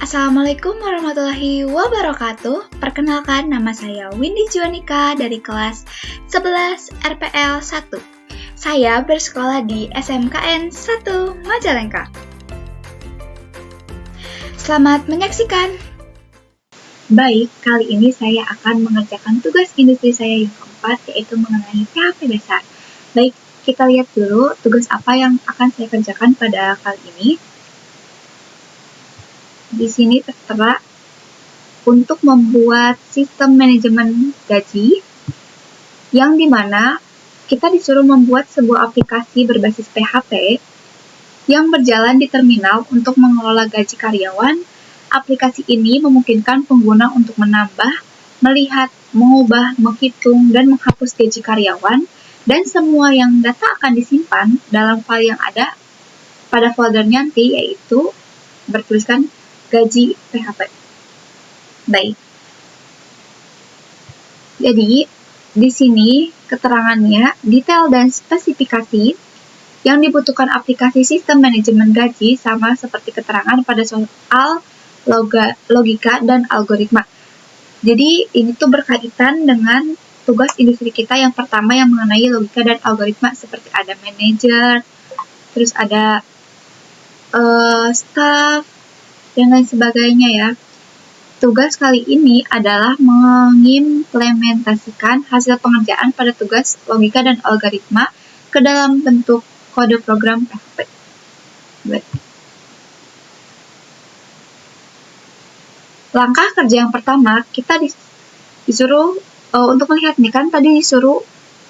Assalamualaikum warahmatullahi wabarakatuh. Perkenalkan, nama saya Windy Juanika dari kelas 11 RPL 1. Saya bersekolah di SMKN 1 Majalengka. Selamat menyaksikan. Baik, kali ini saya akan mengerjakan tugas industri saya yang keempat, yaitu mengenai PHP dasar. Baik, kita lihat dulu tugas apa yang akan saya kerjakan pada kali ini. Di sini tertera untuk membuat sistem manajemen gaji, yang dimana kita disuruh membuat sebuah aplikasi berbasis PHP yang berjalan di terminal untuk mengelola gaji karyawan. Aplikasi ini memungkinkan pengguna untuk menambah, melihat, mengubah, menghitung, dan menghapus gaji karyawan, dan semua yang data akan disimpan dalam file yang ada pada foldernya nanti, yaitu bertuliskan gaji PHP. Baik. Jadi, di sini keterangannya, detail dan spesifikasi yang dibutuhkan aplikasi sistem manajemen gaji sama seperti keterangan pada soal logika dan algoritma. Jadi, ini tuh berkaitan dengan tugas industri kita yang pertama yang mengenai logika dan algoritma, seperti ada manajer, terus ada staff, dan lain sebagainya ya. Tugas kali ini adalah mengimplementasikan hasil pengerjaan pada tugas logika dan algoritma ke dalam bentuk kode program PHP. Baik. Langkah kerja yang pertama, kita disuruh untuk melihat nih kan tadi disuruh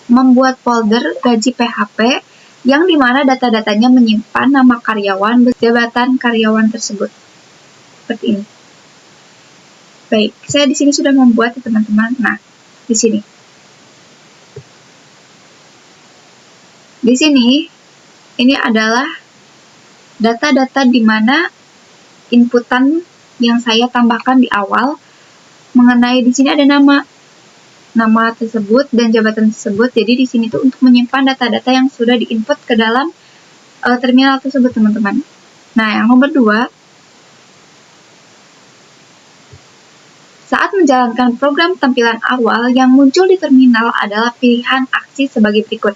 membuat folder gaji PHP yang dimana data-datanya menyimpan nama karyawan, jabatan karyawan tersebut. Seperti ini. Baik, saya di sini sudah membuat ya teman-teman. Nah, di sini. Di sini ini adalah data-data di mana inputan yang saya tambahkan di awal mengenai di sini ada nama tersebut dan jabatan tersebut. Jadi di sini tuh untuk menyimpan data-data yang sudah diinput ke dalam terminal tersebut, teman-teman. Nah, yang nomor 2, saat menjalankan program tampilan awal, yang muncul di terminal adalah pilihan aksi sebagai berikut.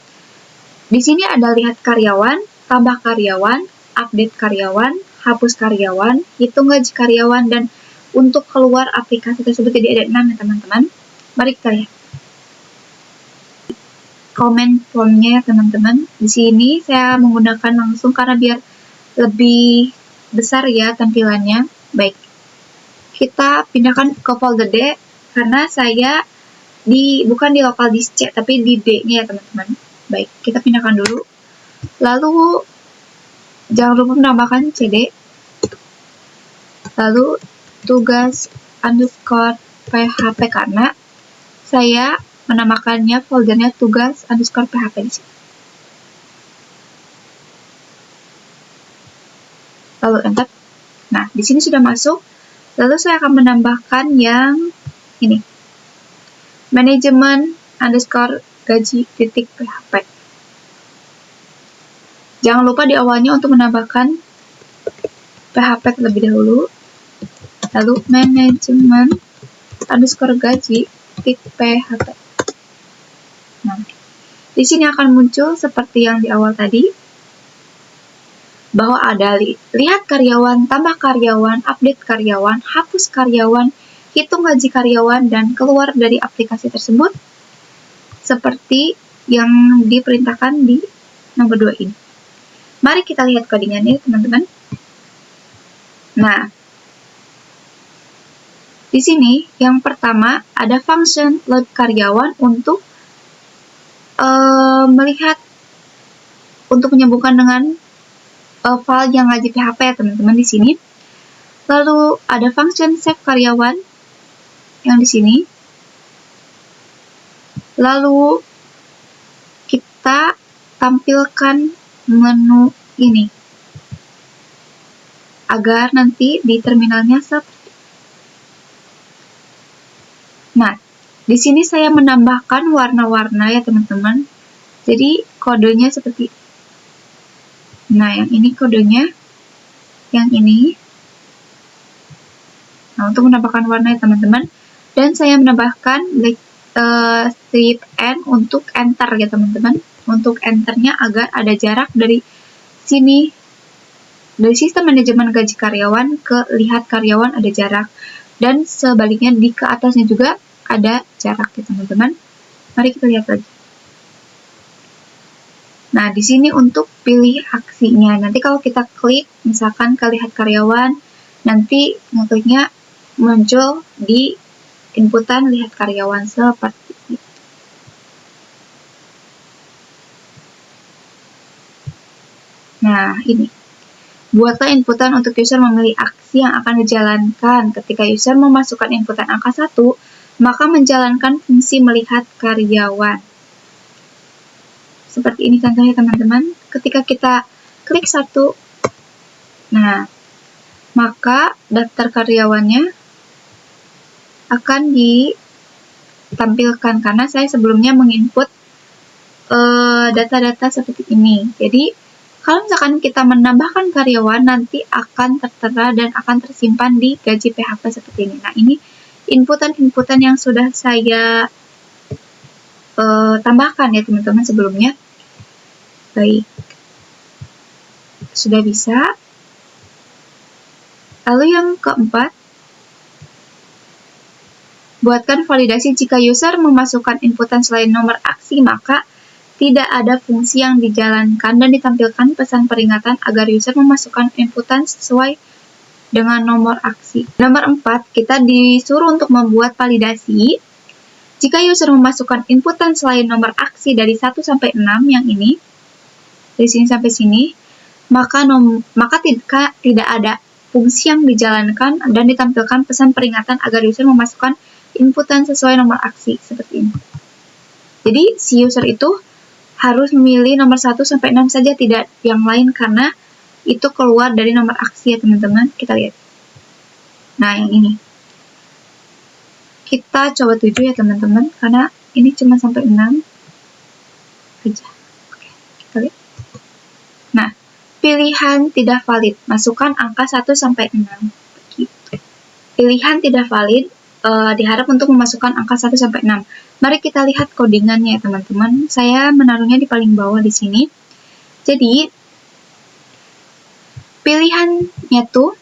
Di sini ada lihat karyawan, tambah karyawan, update karyawan, hapus karyawan, hitung gaji karyawan, dan untuk keluar aplikasi tersebut. Jadi ada 6 ya teman-teman. Mari kita lihat. Comment formnya ya teman-teman. Di sini saya menggunakan langsung karena biar lebih besar ya tampilannya. Baik. Kita pindahkan ke folder D karena saya bukan di local disk C tapi di D-nya ya teman-teman. Baik, kita pindahkan dulu. Lalu jangan lupa menambahkan CD. Lalu tugas underscore PHP karena saya menamakannya foldernya tugas underscore PHP di sini. Lalu enter. Nah, di sini sudah masuk. Lalu saya akan menambahkan yang ini. Manajemen underscore gaji titik PHP. Jangan lupa di awalnya untuk menambahkan PHP terlebih dahulu. Lalu manajemen underscore gaji titik PHP. Nah, di sini akan muncul seperti yang di awal tadi. Bahwa ada lihat karyawan, tambah karyawan, update karyawan, hapus karyawan, hitung gaji karyawan, dan keluar dari aplikasi tersebut seperti yang diperintahkan di nomor 2 ini. Mari kita lihat codingannya teman-teman. Nah, di sini yang pertama ada function load karyawan untuk melihat, untuk menyambungkan dengan file yang gaji PHP ya teman-teman di sini. Lalu ada function save karyawan yang di sini. Lalu kita tampilkan menu ini agar nanti di terminalnya seperti. Nah, di sini saya menambahkan warna-warna ya teman-teman. Jadi kodenya seperti. Nah, yang ini kodenya, yang ini Nah, untuk menambahkan warna ya teman-teman, dan saya menambahkan strip N untuk enter ya teman-teman. Untuk enternya agar ada jarak dari sini, dari sistem manajemen gaji karyawan ke lihat karyawan ada jarak, dan sebaliknya di ke atasnya juga ada jarak ya teman-teman. Mari kita lihat lagi. Nah, di sini untuk pilih aksinya. Nanti kalau kita klik, misalkan ke lihat karyawan, nanti ngekliknya muncul di inputan lihat karyawan seperti ini. Nah, ini. Buatlah inputan untuk user memilih aksi yang akan dijalankan. Ketika user memasukkan inputan angka 1, maka menjalankan fungsi melihat karyawan. Seperti ini contohnya teman-teman. Ketika kita klik 1, nah, maka daftar karyawannya akan ditampilkan karena saya sebelumnya menginput data-data seperti ini. Jadi, kalau misalkan kita menambahkan karyawan, nanti akan tertera dan akan tersimpan di gaji PHP seperti ini. Nah, ini inputan-inputan yang sudah saya tambahkan ya teman-teman sebelumnya. Baik, sudah bisa. Lalu yang keempat, buatkan validasi jika user memasukkan inputan selain nomor aksi, maka tidak ada fungsi yang dijalankan dan ditampilkan pesan peringatan agar user memasukkan inputan sesuai dengan nomor aksi. Nomor 4, kita disuruh untuk membuat validasi. Jika user memasukkan inputan selain nomor aksi dari 1 sampai 6 yang ini, dari sini sampai sini, maka tidak ada fungsi yang dijalankan dan ditampilkan pesan peringatan agar user memasukkan inputan sesuai nomor aksi seperti ini. Jadi si user itu harus memilih nomor 1 sampai 6 saja, tidak yang lain karena itu keluar dari nomor aksi ya teman-teman. Kita lihat. Nah, yang ini. Kita coba 7 ya teman-teman, karena ini cuma sampai 6 aja. Oke, kita lihat. Nah, pilihan tidak valid. Masukkan angka 1 sampai 6. Begitu. Pilihan tidak valid diharap untuk memasukkan angka 1 sampai 6. Mari kita lihat codingannya ya teman-teman. Saya menaruhnya di paling bawah di sini. Jadi, pilihannya tuh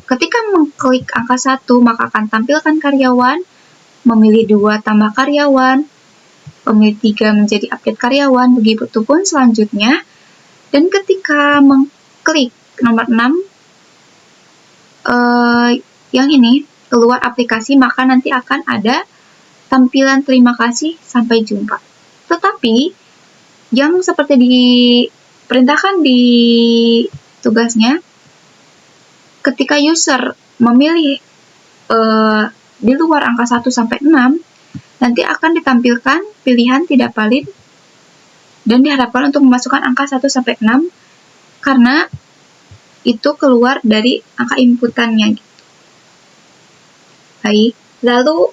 ketika mengklik angka 1, maka akan tampilkan karyawan, memilih 2 tambah karyawan, memilih 3 menjadi update karyawan, begitu pun selanjutnya. Dan ketika mengklik nomor 6, yang ini, keluar aplikasi, maka nanti akan ada tampilan terima kasih, sampai jumpa. Tetapi, yang seperti diperintahkan di tugasnya, ketika user memilih di luar angka 1 sampai 6, nanti akan ditampilkan pilihan tidak valid dan diharapkan untuk memasukkan angka 1 sampai 6 karena itu keluar dari angka inputannya. Baik, lalu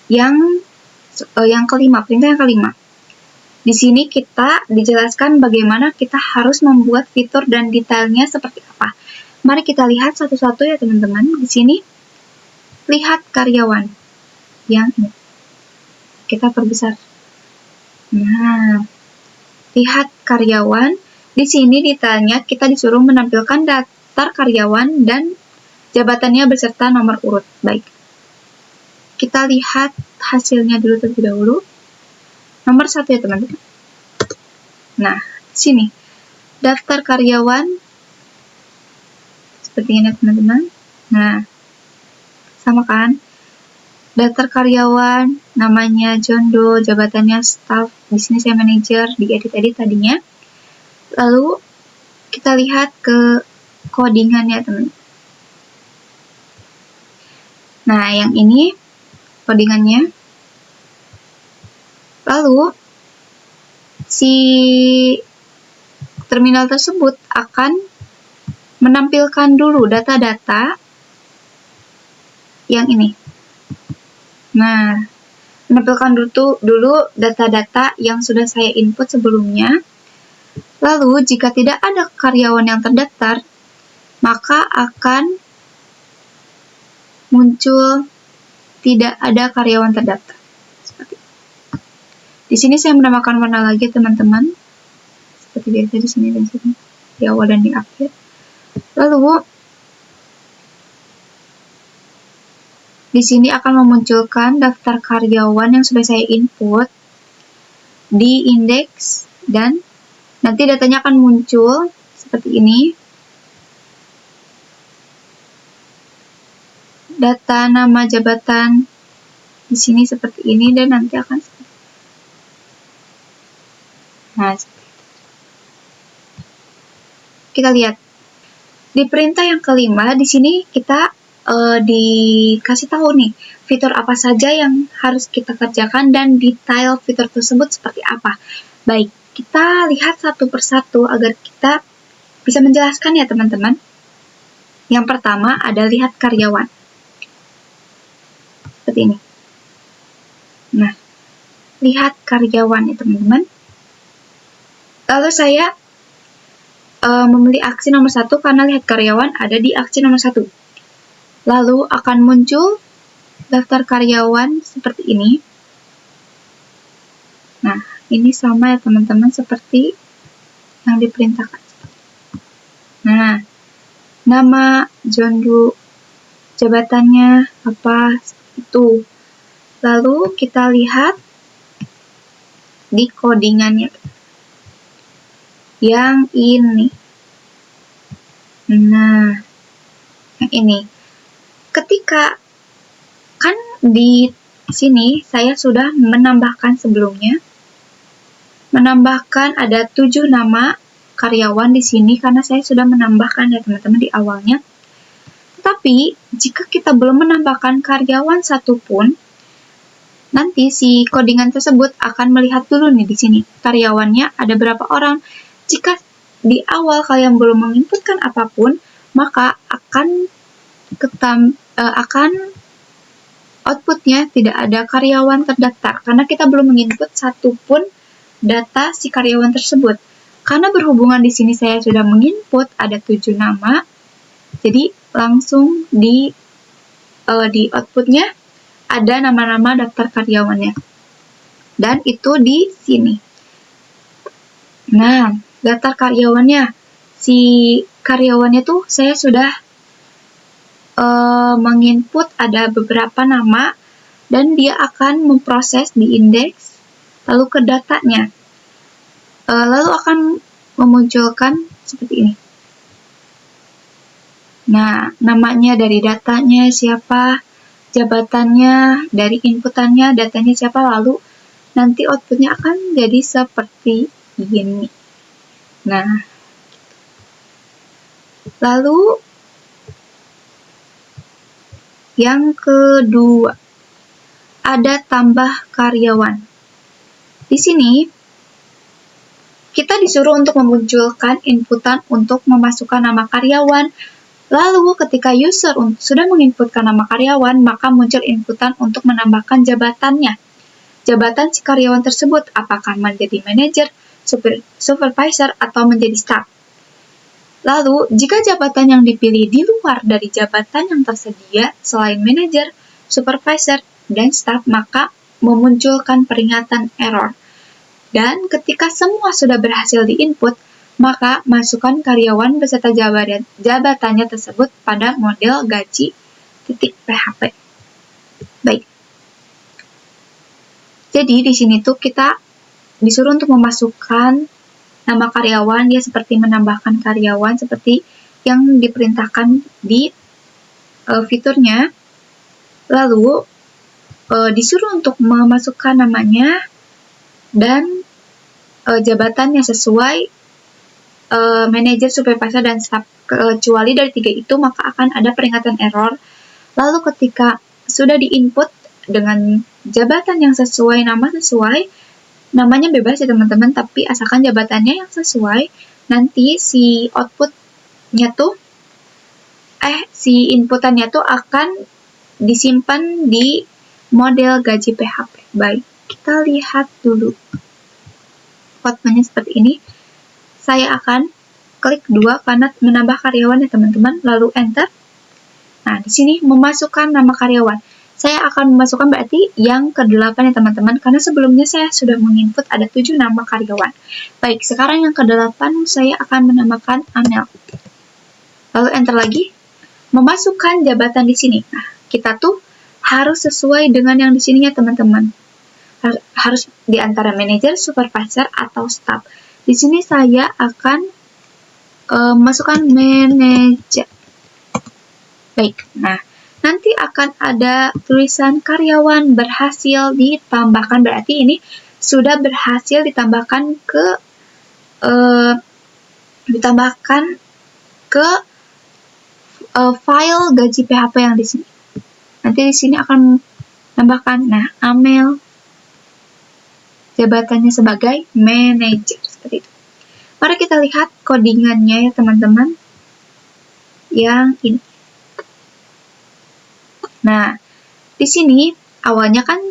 yang kelima, perintah yang kelima. Di sini kita dijelaskan bagaimana kita harus membuat fitur dan detailnya seperti apa. Mari kita lihat satu-satu ya teman-teman. Di sini lihat karyawan yang ini. Kita perbesar. Nah, lihat karyawan. Di sini detailnya kita disuruh menampilkan daftar karyawan dan jabatannya beserta nomor urut. Baik. Kita lihat hasilnya dulu terlebih dahulu. Nomor 1 ya teman-teman. Nah, sini. Daftar karyawan. Seperti ini teman-teman. Nah, sama kan? Daftar karyawan, namanya John Doe, jabatannya staff, business manager, diedit-edit tadinya. Lalu, kita lihat ke codingannya teman-teman. Nah, yang ini codingannya. Lalu, si terminal tersebut akan menampilkan dulu data-data yang ini. Nah, menampilkan dulu data-data yang sudah saya input sebelumnya. Lalu, jika tidak ada karyawan yang terdaftar, maka akan muncul tidak ada karyawan terdaftar. Seperti itu. Di sini saya menambahkan warna lagi, teman-teman. Seperti biasa di sini dan sini, di awal dan di akhir. Lalu di sini akan memunculkan daftar karyawan yang sudah saya input di indeks, dan nanti datanya akan muncul seperti ini. Data nama jabatan di sini seperti ini, dan nanti akan seperti ini. Nah, seperti itu. Kita lihat di perintah yang kelima, di sini kita dikasih tahu nih fitur apa saja yang harus kita kerjakan dan detail fitur tersebut seperti apa. Baik, kita lihat satu persatu agar kita bisa menjelaskan ya, teman-teman. Yang pertama ada lihat karyawan. Seperti ini. Nah, lihat karyawan ya, teman-teman. Lalu saya memilih aksi nomor 1 karena lihat karyawan ada di aksi nomor 1. Lalu akan muncul daftar karyawan seperti ini. Nah, ini sama ya, teman-teman, seperti yang diperintahkan. Nah, nama John Doe, jabatannya apa, itu. Lalu kita lihat di codingannya yang ini. Nah, yang ini. Ketika kan di sini saya sudah menambahkan sebelumnya, menambahkan ada 7 nama karyawan di sini karena saya sudah menambahkan ya, teman-teman, di awalnya. Tapi jika kita belum menambahkan karyawan satupun, nanti si codingan tersebut akan melihat dulu nih di sini karyawannya ada berapa orang. Jika di awal kalian belum menginputkan apapun, maka akan outputnya tidak ada karyawan terdaftar karena kita belum menginput satupun data si karyawan tersebut. Karena berhubungan di sini saya sudah menginput ada 7 nama, jadi langsung di outputnya ada nama-nama daftar karyawannya, dan itu di sini. Nah, daftar karyawannya, si karyawannya tuh saya sudah menginput ada beberapa nama, dan dia akan memproses di indeks, lalu ke datanya, lalu akan memunculkan seperti ini. Nah, namanya dari datanya siapa, jabatannya dari inputannya, datanya siapa, lalu nanti outputnya akan jadi seperti ini. Nah, lalu yang kedua ada tambah karyawan. Di sini kita disuruh untuk memunculkan inputan untuk memasukkan nama karyawan. Lalu ketika user sudah menginputkan nama karyawan, maka muncul inputan untuk menambahkan jabatannya. Jabatan si karyawan tersebut apakah menjadi manajer, supervisor, atau menjadi staff. Lalu, jika jabatan yang dipilih di luar dari jabatan yang tersedia selain manajer, supervisor, dan staff, maka memunculkan peringatan error. Dan ketika semua sudah berhasil diinput, maka masukkan karyawan beserta jabatannya tersebut pada model gaji .php. Baik. Jadi di sini tuh kita disuruh untuk memasukkan nama karyawan, ya seperti menambahkan karyawan seperti yang diperintahkan di fiturnya. Lalu disuruh untuk memasukkan namanya dan jabatannya sesuai manajer, supervisor, dan staff. Kecuali dari 3 itu, maka akan ada peringatan error. Lalu ketika sudah diinput dengan jabatan yang sesuai, nama sesuai, namanya bebas ya teman-teman, tapi asalkan jabatannya yang sesuai, nanti si outputnya tuh si inputannya tuh akan disimpan di model gaji PHP. Baik, kita lihat dulu outputnya seperti ini. Saya akan klik 2 karena menambah karyawan ya teman-teman, lalu enter. Nah, di sini memasukkan nama karyawan. Saya akan memasukkan berarti yang ke-8 ya teman-teman, karena sebelumnya saya sudah menginput ada 7 nama karyawan. Baik, sekarang yang ke-8 saya akan menambahkan Amel. Lalu enter lagi, memasukkan jabatan di sini. Nah, kita tuh harus sesuai dengan yang di sininya teman-teman. Harus di antara manajer, supervisor, atau staff. Di sini saya akan masukkan manajer. Baik, nah nanti akan ada tulisan karyawan berhasil ditambahkan, berarti ini sudah berhasil ditambahkan ke file gaji PHP yang di sini. Nanti di sini akan menambahkan, nah Amel jabatannya sebagai manajer seperti itu. Mari kita lihat codingannya ya teman-teman. Yang ini. Nah, di sini awalnya kan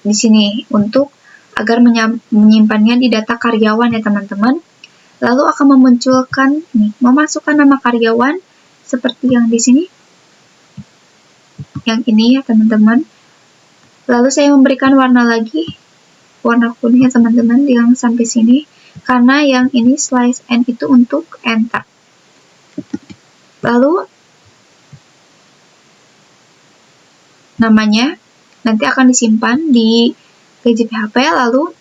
di sini untuk agar menyimpannya di data karyawan ya teman-teman. Lalu akan memunculkan ini, memasukkan nama karyawan seperti yang di sini. Yang ini ya teman-teman. Lalu saya memberikan warna lagi, warna kuning ya teman-teman yang sampai sini, karena yang ini slice n itu untuk enter. Lalu namanya nanti akan disimpan di gaji PHP, lalu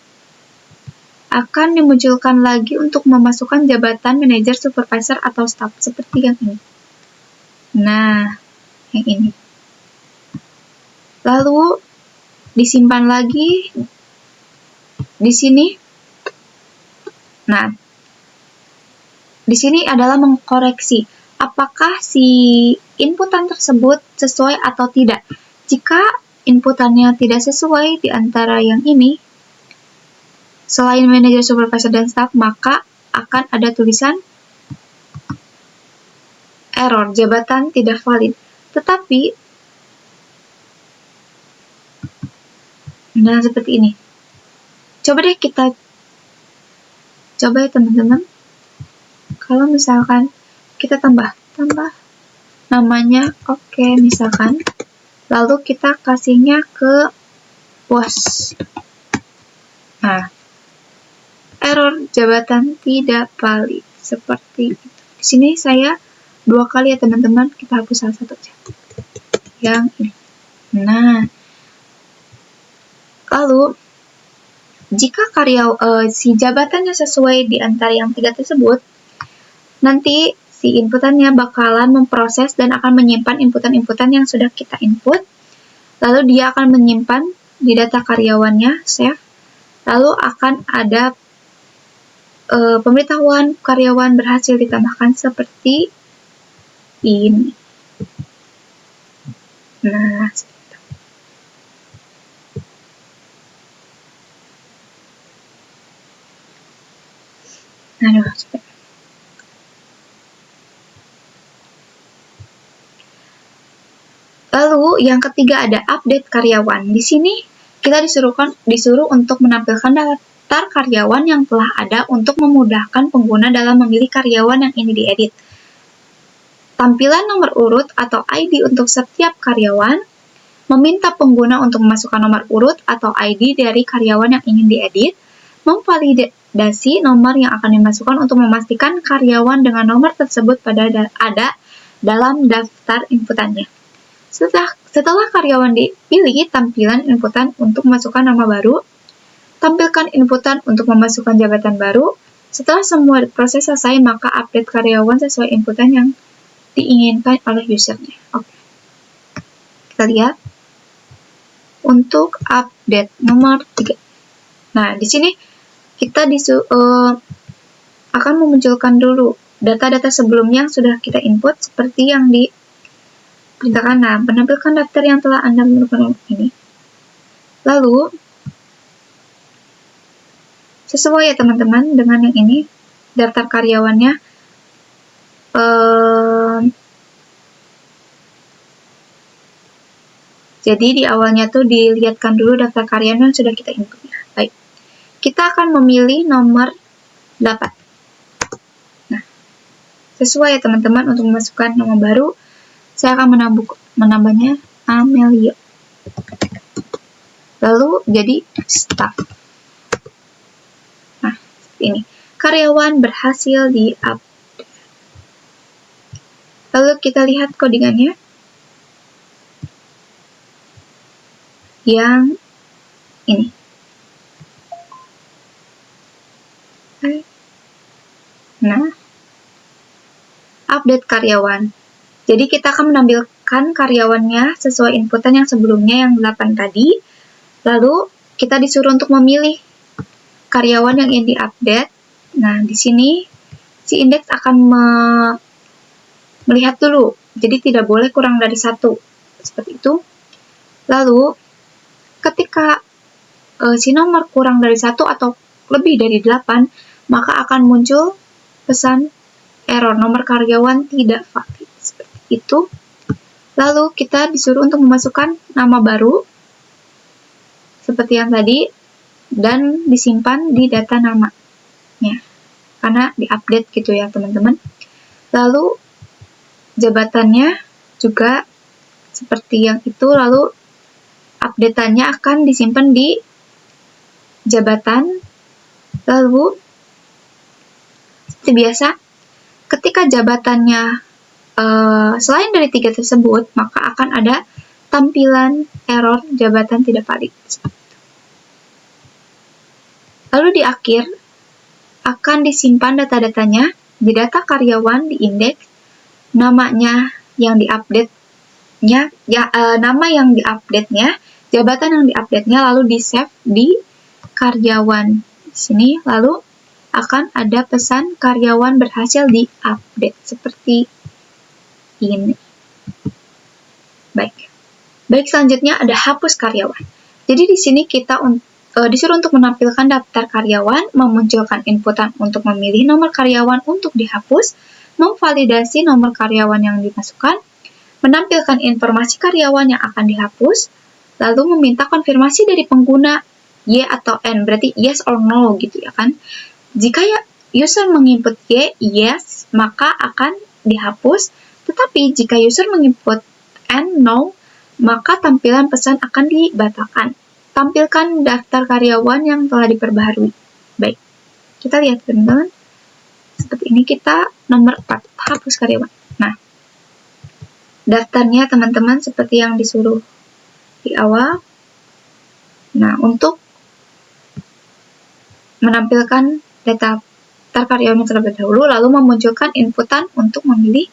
akan dimunculkan lagi untuk memasukkan jabatan manajer, supervisor, atau staff seperti yang ini. Nah, yang ini. Lalu disimpan lagi di sini. Nah, di sini adalah mengkoreksi apakah si inputan tersebut sesuai atau tidak. Jika inputannya tidak sesuai di antara yang ini, selain manajer, supervisor, dan staff, maka akan ada tulisan error, jabatan tidak valid. Tetapi nah, seperti ini. Coba deh kita coba ya teman-teman. Kalau misalkan kita tambah namanya oke, misalkan. Lalu kita kasihnya ke bos. Nah, error jabatan tidak valid. Seperti itu. Di sini saya 2 kali ya teman-teman. Kita hapus salah satu aja. Yang ini. Nah, lalu, jika si jabatannya sesuai di antara yang 3 tersebut, nanti si inputannya bakalan memproses dan akan menyimpan inputan-inputan yang sudah kita input. Lalu dia akan menyimpan di data karyawannya, save. Lalu akan ada pemberitahuan karyawan berhasil ditambahkan seperti ini. Nah, lalu yang ketiga ada update karyawan. Di sini kita disuruh untuk menampilkan daftar karyawan yang telah ada untuk memudahkan pengguna dalam memilih karyawan yang ingin diedit. Tampilan nomor urut atau ID untuk setiap karyawan, meminta pengguna untuk memasukkan nomor urut atau ID dari karyawan yang ingin diedit, memvalidasi nomor yang akan dimasukkan untuk memastikan karyawan dengan nomor tersebut ada dalam daftar inputannya. Setelah karyawan dipilih, tampilan inputan untuk memasukkan nama baru, tampilkan inputan untuk memasukkan jabatan baru. Setelah semua proses selesai, maka update karyawan sesuai inputan yang diinginkan oleh usernya. Oke. Kita lihat untuk update nomor 3. Nah, di sini kita akan memunculkan dulu data-data sebelumnya yang sudah kita input seperti yang diperintahkan. Nah, menampilkan daftar yang telah Anda menentukan ini. Lalu sesuai ya teman-teman dengan yang ini, daftar karyawannya. Jadi di awalnya tuh dilihatkan dulu daftar karyawan yang sudah kita inputnya. Baik, kita akan memilih nomor 8. sesuai ya teman-teman untuk memasukkan nama baru. Saya akan menambahnya Amelia. Lalu jadi staff. Nah, seperti ini. Karyawan berhasil di-update. Lalu kita lihat codingannya. Yang ini. Nah, update karyawan. Jadi kita akan menampilkan karyawannya sesuai inputan yang sebelumnya yang 8 tadi. Lalu kita disuruh untuk memilih karyawan yang ingin di-update. Nah, di sini si indeks akan melihat dulu. Jadi tidak boleh kurang dari 1. Seperti itu. Lalu ketika si nomor kurang dari 1 atau lebih dari 8, maka akan muncul pesan error nomor karyawan tidak valid. Seperti itu. Lalu kita disuruh untuk memasukkan nama baru seperti yang tadi dan disimpan di data namanya karena diupdate gitu ya teman-teman. Lalu jabatannya juga seperti yang itu, lalu update-nya akan disimpan di jabatan. Lalu seperti biasa, ketika jabatannya selain dari 3 tersebut, maka akan ada tampilan error jabatan tidak valid. Lalu di akhir akan disimpan data-datanya di data karyawan di indeks, namanya yang diupdate-nya, nama yang diupdate-nya, jabatan yang diupdate-nya, lalu di-save di karyawan di sini, lalu akan ada pesan karyawan berhasil di-update seperti ini. Baik, selanjutnya ada hapus karyawan. Jadi di sini kita disuruh untuk menampilkan daftar karyawan, memunculkan inputan untuk memilih nomor karyawan untuk dihapus, memvalidasi nomor karyawan yang dimasukkan, menampilkan informasi karyawan yang akan dihapus, lalu meminta konfirmasi dari pengguna Y atau N, berarti yes or no gitu ya kan. Jika user menginput Y, yes, maka akan dihapus, tetapi jika user menginput N, no, maka tampilan pesan akan dibatalkan. Tampilkan daftar karyawan yang telah diperbaharui. Baik, kita lihat teman-teman. Seperti ini kita nomor 4, hapus karyawan. Nah, daftarnya teman-teman seperti yang disuruh di awal. Nah, untuk menampilkan daftar karyawan yang terlebih dahulu, lalu memunculkan inputan untuk memilih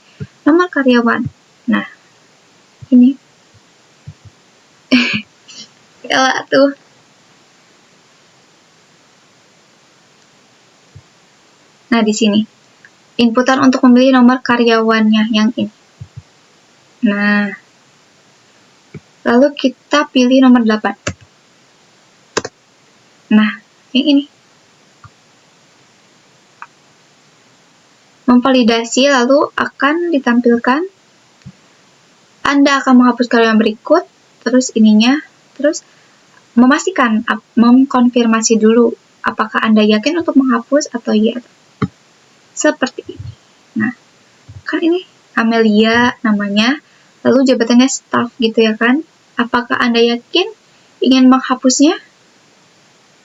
nomor karyawan. Nah, ini. Yalah tuh. Nah, di sini. Inputan untuk memilih nomor karyawannya yang ini. Nah. Lalu kita pilih nomor 8. Nah, yang ini. Memvalidasi lalu akan ditampilkan Anda akan menghapus karyawan berikut, terus ininya, terus memastikan, mengkonfirmasi dulu apakah Anda yakin untuk menghapus atau iya. Seperti ini. Nah, kan ini Amelia namanya, lalu jabatannya staff gitu ya kan. Apakah Anda yakin ingin menghapusnya?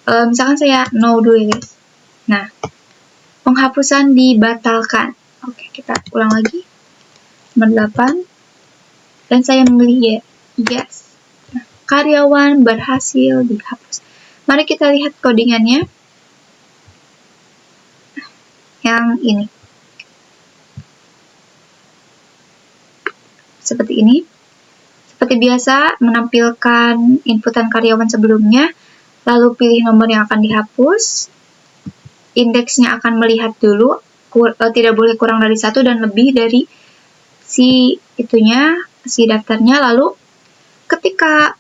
Misalkan saya no dulu ya guys. Nah, penghapusan dibatalkan. Oke, kita ulang lagi. Nomor 8. Dan saya memilih yes. Nah, karyawan berhasil dihapus. Mari kita lihat codingannya. Yang ini. Seperti ini. Seperti biasa, menampilkan inputan karyawan sebelumnya, lalu pilih nomor yang akan dihapus. Indeksnya akan melihat dulu, tidak boleh kurang dari 1 dan lebih dari si daftarnya. Lalu ketika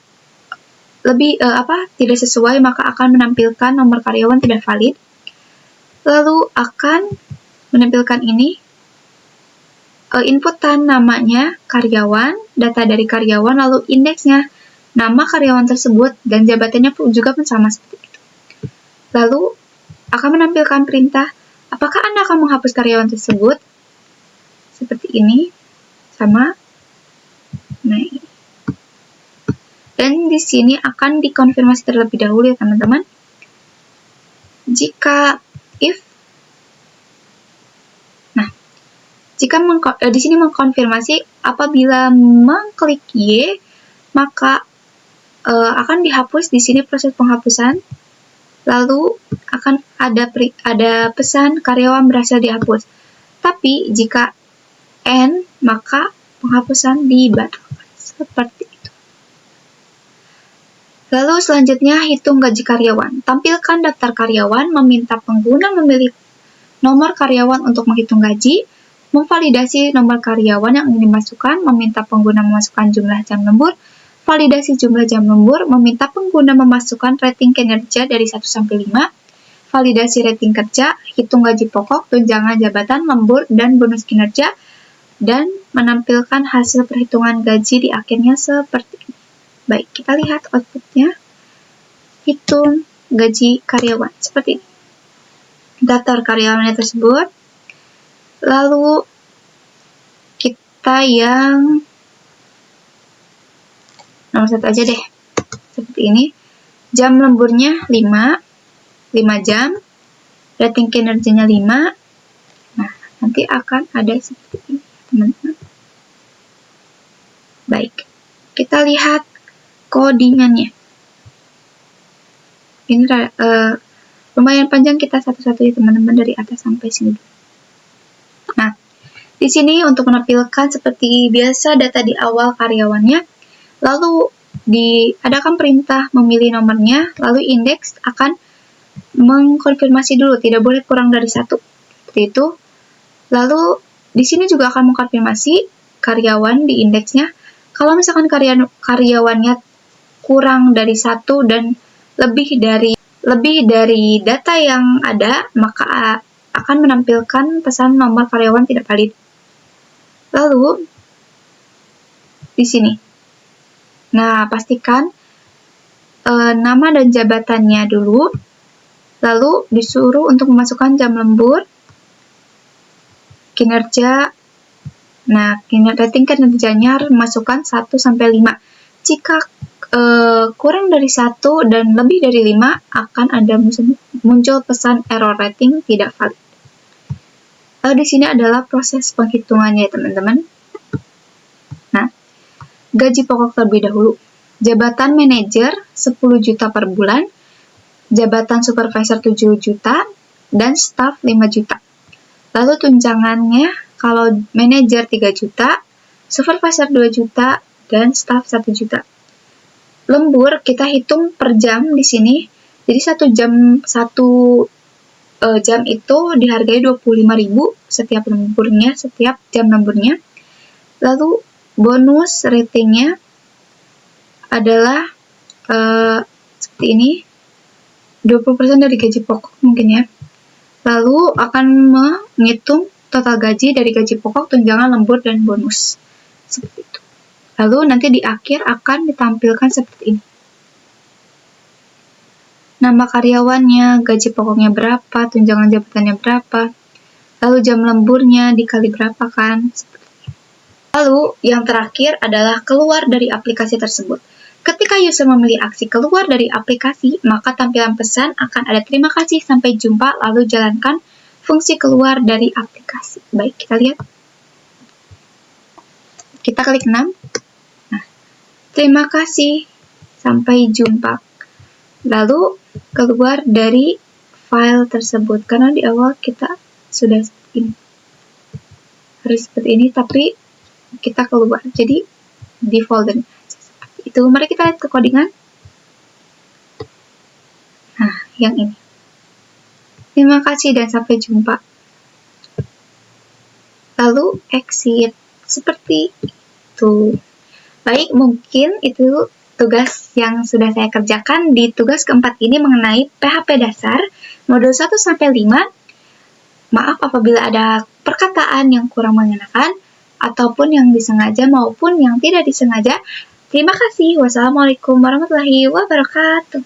tidak sesuai, maka akan menampilkan nomor karyawan tidak valid. Lalu akan menampilkan ini, inputan namanya karyawan, data dari karyawan, lalu indeksnya, nama karyawan tersebut, dan jabatannya pun juga sama seperti itu. Lalu akan menampilkan perintah, apakah Anda akan menghapus karyawan tersebut? ini, sama. Nah, ini. Dan di sini akan dikonfirmasi terlebih dahulu ya teman-teman. Jika if, nah, jika di sini mengkonfirmasi apabila mengklik Y, maka akan dihapus di sini proses penghapusan. Lalu akan ada pesan karyawan berhasil dihapus. Tapi jika N, maka penghapusan dibatalkan. Seperti itu. Lalu selanjutnya hitung gaji karyawan. Tampilkan daftar karyawan, meminta pengguna memilih nomor karyawan untuk menghitung gaji, memvalidasi nomor karyawan yang ingin dimasukkan, meminta pengguna memasukkan jumlah jam lembur, validasi jumlah jam lembur, meminta pengguna memasukkan rating kinerja dari 1 sampai 5, validasi rating kerja, hitung gaji pokok, tunjangan jabatan, lembur, dan bonus kinerja, dan menampilkan hasil perhitungan gaji di akhirnya seperti ini. Baik, kita lihat outputnya. Hitung gaji karyawan seperti ini. Daftar karyawannya tersebut. Lalu kita yang nomor 1 aja deh. Seperti ini. Jam lemburnya 5 jam. Rating kinerjanya 5. Nah, nanti akan ada seperti ini, teman-teman. Baik, kita lihat codingannya. Ini lumayan panjang, kita satu-satu ya teman-teman dari atas sampai sini. Nah, di sini untuk menampilkan seperti biasa data di awal karyawannya, lalu diadakan perintah memilih nomornya, lalu indeks akan mengkonfirmasi dulu, tidak boleh kurang dari 1. Seperti itu. Lalu di sini juga akan mengkonfirmasi karyawan di indeksnya. Kalau misalkan karyawannya kurang dari 1 dan lebih dari data yang ada, maka akan menampilkan pesan nomor karyawan tidak valid. Lalu di sini, nah pastikan nama dan jabatannya dulu, lalu disuruh untuk memasukkan jam lembur, kinerja. Nah, rating kinerjanya harus masukkan 1 sampai 5. Jika kurang dari 1 dan lebih dari 5, akan ada muncul pesan error rating tidak valid. Lalu di sini adalah proses penghitungannya, teman-teman. Nah, gaji pokok terlebih dahulu. Jabatan manajer 10 juta per bulan, jabatan supervisor 7 juta, dan staff 5 juta. Lalu tunjangannya, kalau manajer 3 juta, supervisor 2 juta, dan staff 1 juta. Lembur kita hitung per jam di sini. Jadi satu jam itu dihargai 25.000 setiap jam lemburnya. Lalu bonus ratingnya adalah seperti ini. 20% dari gaji pokok mungkin ya. Lalu akan menghitung total gaji dari gaji pokok, tunjangan, lembur, dan bonus. Seperti itu. Lalu nanti di akhir akan ditampilkan seperti ini. Nama karyawannya, gaji pokoknya berapa, tunjangan jabatannya berapa, lalu jam lemburnya dikali berapa kan. Seperti ini. Lalu yang terakhir adalah keluar dari aplikasi tersebut. Ketika user memilih aksi keluar dari aplikasi, maka tampilan pesan akan ada terima kasih, sampai jumpa, lalu jalankan fungsi keluar dari aplikasi. Baik, kita lihat. Kita klik 6. Terima kasih, sampai jumpa. Lalu keluar dari file tersebut, karena di awal kita sudah seperti ini. Harus seperti ini, tapi kita keluar. Jadi di folder seperti itu. Mari kita lihat ke codingan. Nah, yang ini. Terima kasih dan sampai jumpa. Lalu exit seperti itu. Baik, mungkin itu tugas yang sudah saya kerjakan di tugas keempat ini mengenai PHP dasar modul 1-5. Maaf apabila ada perkataan yang kurang mengenakan ataupun yang disengaja maupun yang tidak disengaja. Terima kasih. Wassalamualaikum warahmatullahi wabarakatuh.